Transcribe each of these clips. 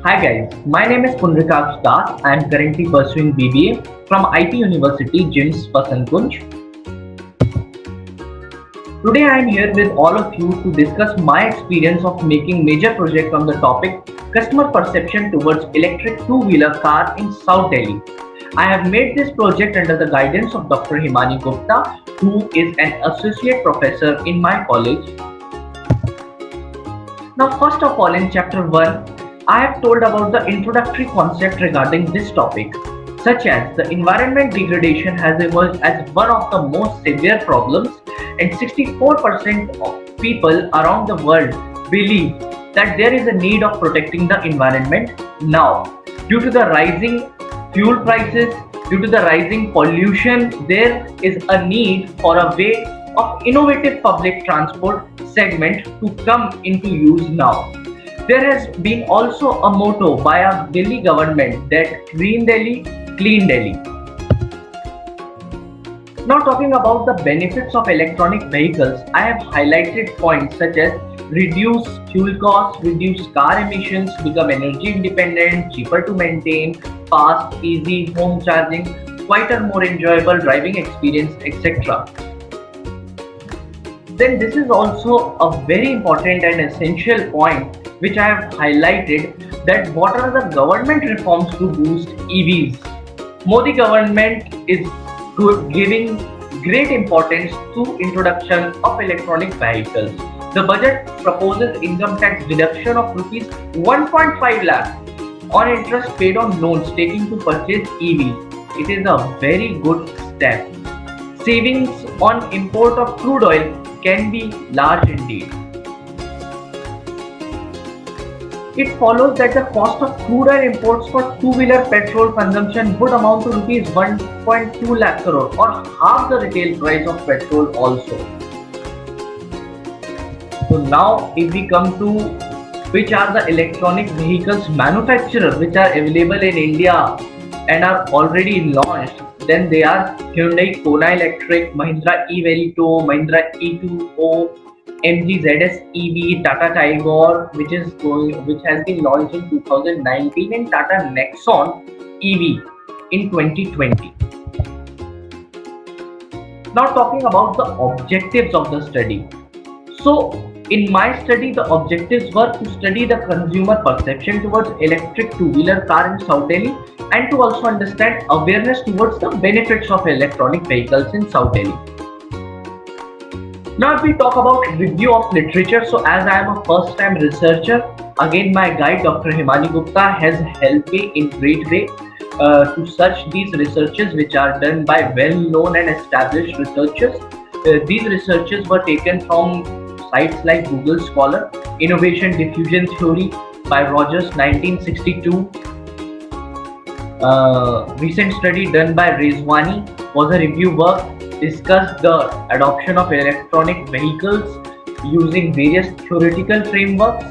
Hi guys, my name is Punrikaksh Das. I am currently pursuing BBA from IT University, JIMS Pasankunj. Today I am here with all of you to discuss my experience of making major project on the topic customer perception towards electric two-wheeler car in South Delhi. I have made this project under the guidance of Dr. Himani Gupta, who is an associate professor in my college. Now, first of all, in chapter 1, I have told about the introductory concept regarding this topic, such as the environment degradation has emerged as one of the most severe problems, and 64% of people around the world believe that there is a need of protecting the environment now. Due to the rising fuel prices, due to the rising pollution, there is a need for a way of innovative public transport segment to come into use now. There has been also a motto by our Delhi government that Green Delhi, Clean Delhi. Now talking about the benefits of electronic vehicles, I have highlighted points such as reduce fuel costs, reduce car emissions, become energy independent, cheaper to maintain, fast, easy home charging, quieter, more enjoyable driving experience, etc. Then this is also a very important and essential point which I have highlighted, that what are the government reforms to boost EVs. Modi government is giving great importance to introduction of electronic vehicles. The budget proposes income tax deduction of rupees 1.5 lakh on interest paid on loans taken to purchase EVs. It is a very good step. Savings on import of crude oil can be large indeed. It follows that the cost of crude oil imports for two-wheeler petrol consumption would amount to rupees 1.2 lakh crore, or half the retail price of petrol also. So now if we come to which are the electronic vehicles manufacturers which are available in India and are already launched, then they are Hyundai Kona Electric, Mahindra E-Verito, Mahindra E2O, MG ZS EV, Tata Tigor, which has been launched in 2019, and Tata Nexon EV in 2020. Now talking about the objectives of the study. So in my study, the objectives were to study the consumer perception towards electric two-wheeler car in South Delhi, and to also understand awareness towards the benefits of electronic vehicles in South Delhi. Now if we talk about review of literature, so as I am a first time researcher, again my guide Dr. Himani Gupta has helped me in great way to search these researches which are done by well known and established researchers. These researches were taken from sites like Google Scholar, Innovation Diffusion Theory by Rogers 1962. Recent study done by Rezvani was a review work, discussed the adoption of electronic vehicles using various theoretical frameworks,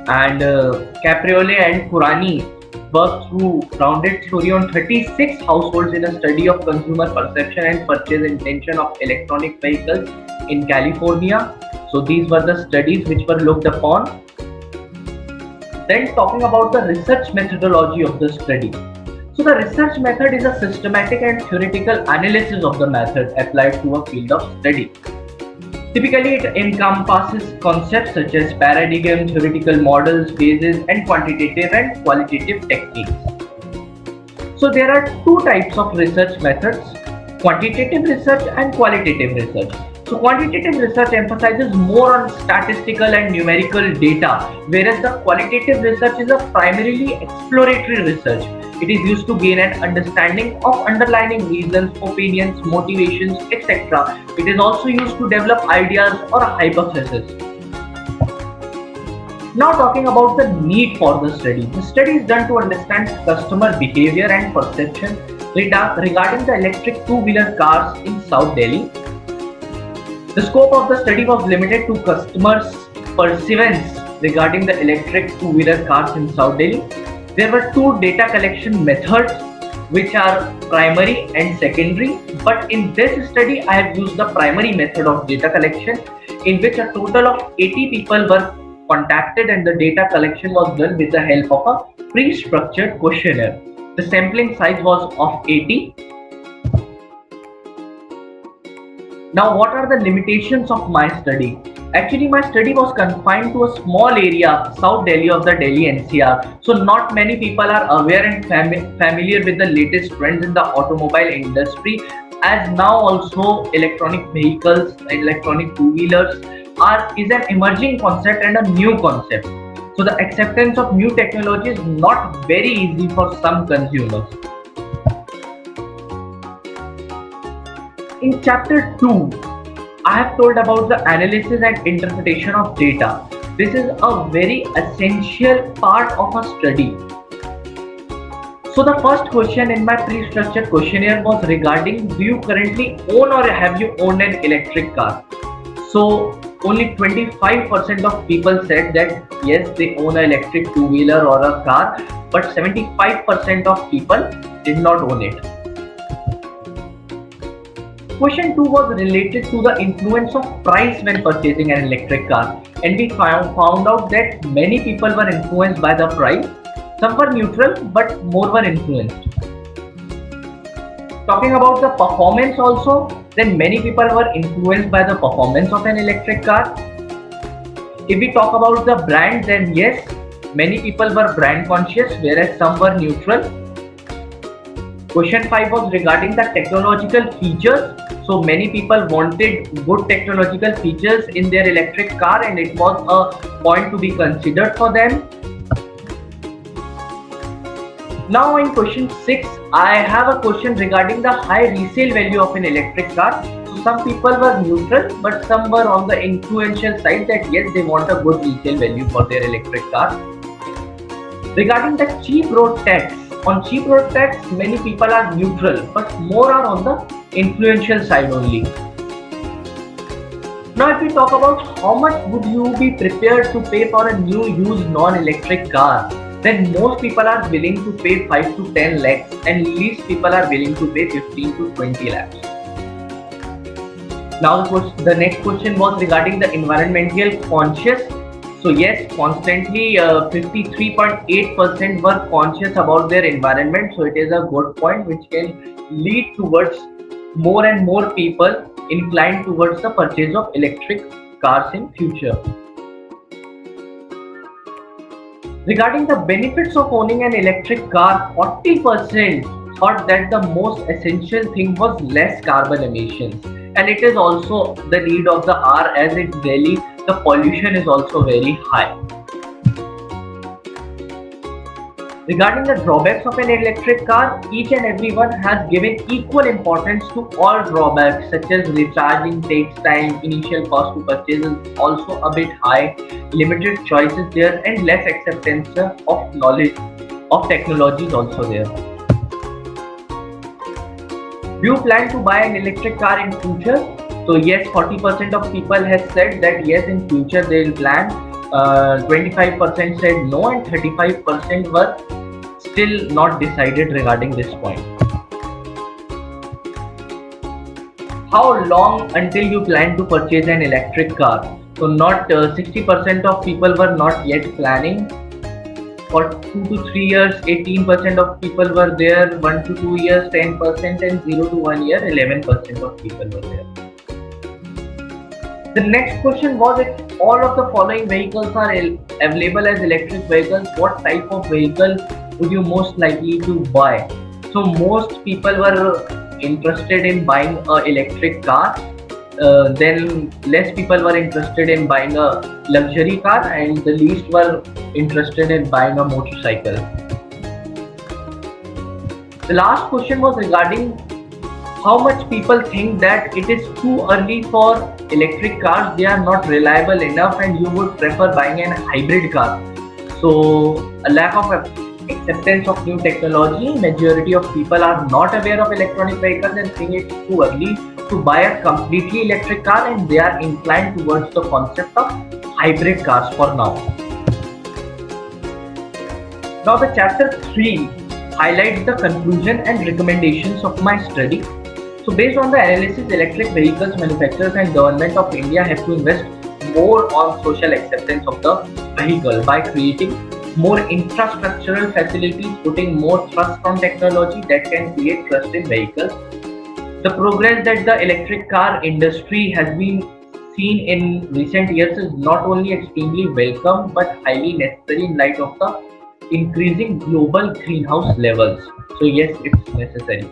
and Capriole and Kurani worked through grounded theory on 36 households in a study of consumer perception and purchase intention of electronic vehicles in California. So these were the studies which were looked upon. Then talking about the research methodology of the study. So the research method is a systematic and theoretical analysis of the method applied to a field of study. Typically, it encompasses concepts such as paradigm, theoretical models, bases, and quantitative and qualitative techniques. So there are two types of research methods: quantitative research and qualitative research. So quantitative research emphasizes more on statistical and numerical data, whereas the qualitative research is a primarily exploratory research. It is used to gain an understanding of underlying reasons, opinions, motivations, etc. It is also used to develop ideas or a hypothesis. Now talking about the need for the study. The study is done to understand customer behavior and perception regarding the electric two-wheeler cars in South Delhi. The scope of the study was limited to customers' perceivance regarding the electric two-wheeler cars in South Delhi. There were two data collection methods, which are primary and secondary, but in this study I have used the primary method of data collection, in which a total of 80 people were contacted, and the data collection was done with the help of a pre-structured questionnaire. The sampling size was of 80. Now, what are the limitations of my study? Actually, my study was confined to a small area, South Delhi of the Delhi NCR. So, not many people are aware and familiar with the latest trends in the automobile industry. As now, also electronic vehicles, electronic two-wheelers is an emerging concept and a new concept. So, the acceptance of new technology is not very easy for some consumers. In chapter 2, I have told about the analysis and interpretation of data. This is a very essential part of a study. So the first question in my pre-structured questionnaire was regarding, do you currently own or have you owned an electric car? So only 25% of people said that yes, they own an electric two-wheeler or a car, but 75% of people did not own it. Question 2 was related to the influence of price when purchasing an electric car, and we found out that many people were influenced by the price. Some were neutral, but more were influenced. Talking about the performance also, then many people were influenced by the performance of an electric car. If we talk about the brand, then yes, many people were brand conscious, whereas some were neutral. Question 5 was regarding the technological features. So many people wanted good technological features in their electric car, and it was a point to be considered for them. Now in question 6, I have a question regarding the high resale value of an electric car. So some people were neutral, but some were on the influential side that yes, they want a good resale value for their electric car. Regarding the cheap road tax, on cheap road tax, many people are neutral, but more are on the influential side only. Now if we talk about how much would you be prepared to pay for a new used non-electric car, then most people are willing to pay 5 to 10 lakhs and least people are willing to pay 15 to 20 lakhs. Now the next question was regarding the environmental conscious. So yes, constantly 53.8% were conscious about their environment. So it is a good point which can lead towards more and more people inclined towards the purchase of electric cars in future. Regarding the benefits of owning an electric car, 40% thought that the most essential thing was less carbon emissions. And it is also the need of the hour, as in Delhi, the pollution is also very high. Regarding the drawbacks of an electric car, each and everyone has given equal importance to all drawbacks, such as recharging takes time, initial cost to purchase is also a bit high, limited choices there, and less acceptance of knowledge of technology is also there. Do you plan to buy an electric car in future? So yes, 40% of people has said that yes, in future they will plan. 25% said no, and 35% were still not decided regarding this point. How long until you plan to purchase an electric car? So not 60% of people were not yet planning. For 2 to 3 years, 18% of people were there. 1 to 2 years, 10%, and 0 to 1 year, 11% of people were there. The next question was, if all of the following vehicles are available as electric vehicles, what type of vehicle would you most likely to buy? So most people were interested in buying an electric car. Then less people were interested in buying a luxury car, and the least were interested in buying a motorcycle. The last question was regarding how much people think that it is too early for electric cars, they are not reliable enough, and you would prefer buying a hybrid car. So a lack of acceptance of new technology, majority of people are not aware of electronic vehicles and think it's too early to buy a completely electric car, and they are inclined towards the concept of hybrid cars for now. Now the chapter 3 highlights the conclusion and recommendations of my study. So based on the analysis, electric vehicles manufacturers and government of India have to invest more on social acceptance of the vehicle by creating more infrastructural facilities, putting more trust on technology that can create trust in vehicles. The progress that the electric car industry has been seen in recent years is not only extremely welcome but highly necessary in light of the increasing global greenhouse levels. So yes, it's necessary.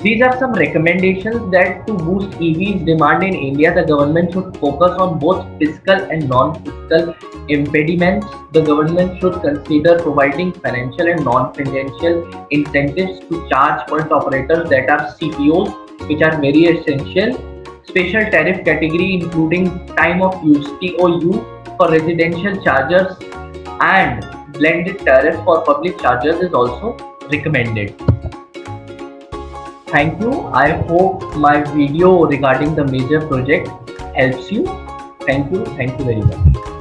These are some recommendations that to boost EVs demand in India, the government should focus on both fiscal and non-fiscal impediments. The government should consider providing financial and non-financial incentives to charge point operators that are CPOs, which are very essential. Special tariff category including time of use TOU for residential chargers and blended tariff for public chargers is also recommended. Thank you. I hope my video regarding the major project helps you. Thank you. Thank you very much.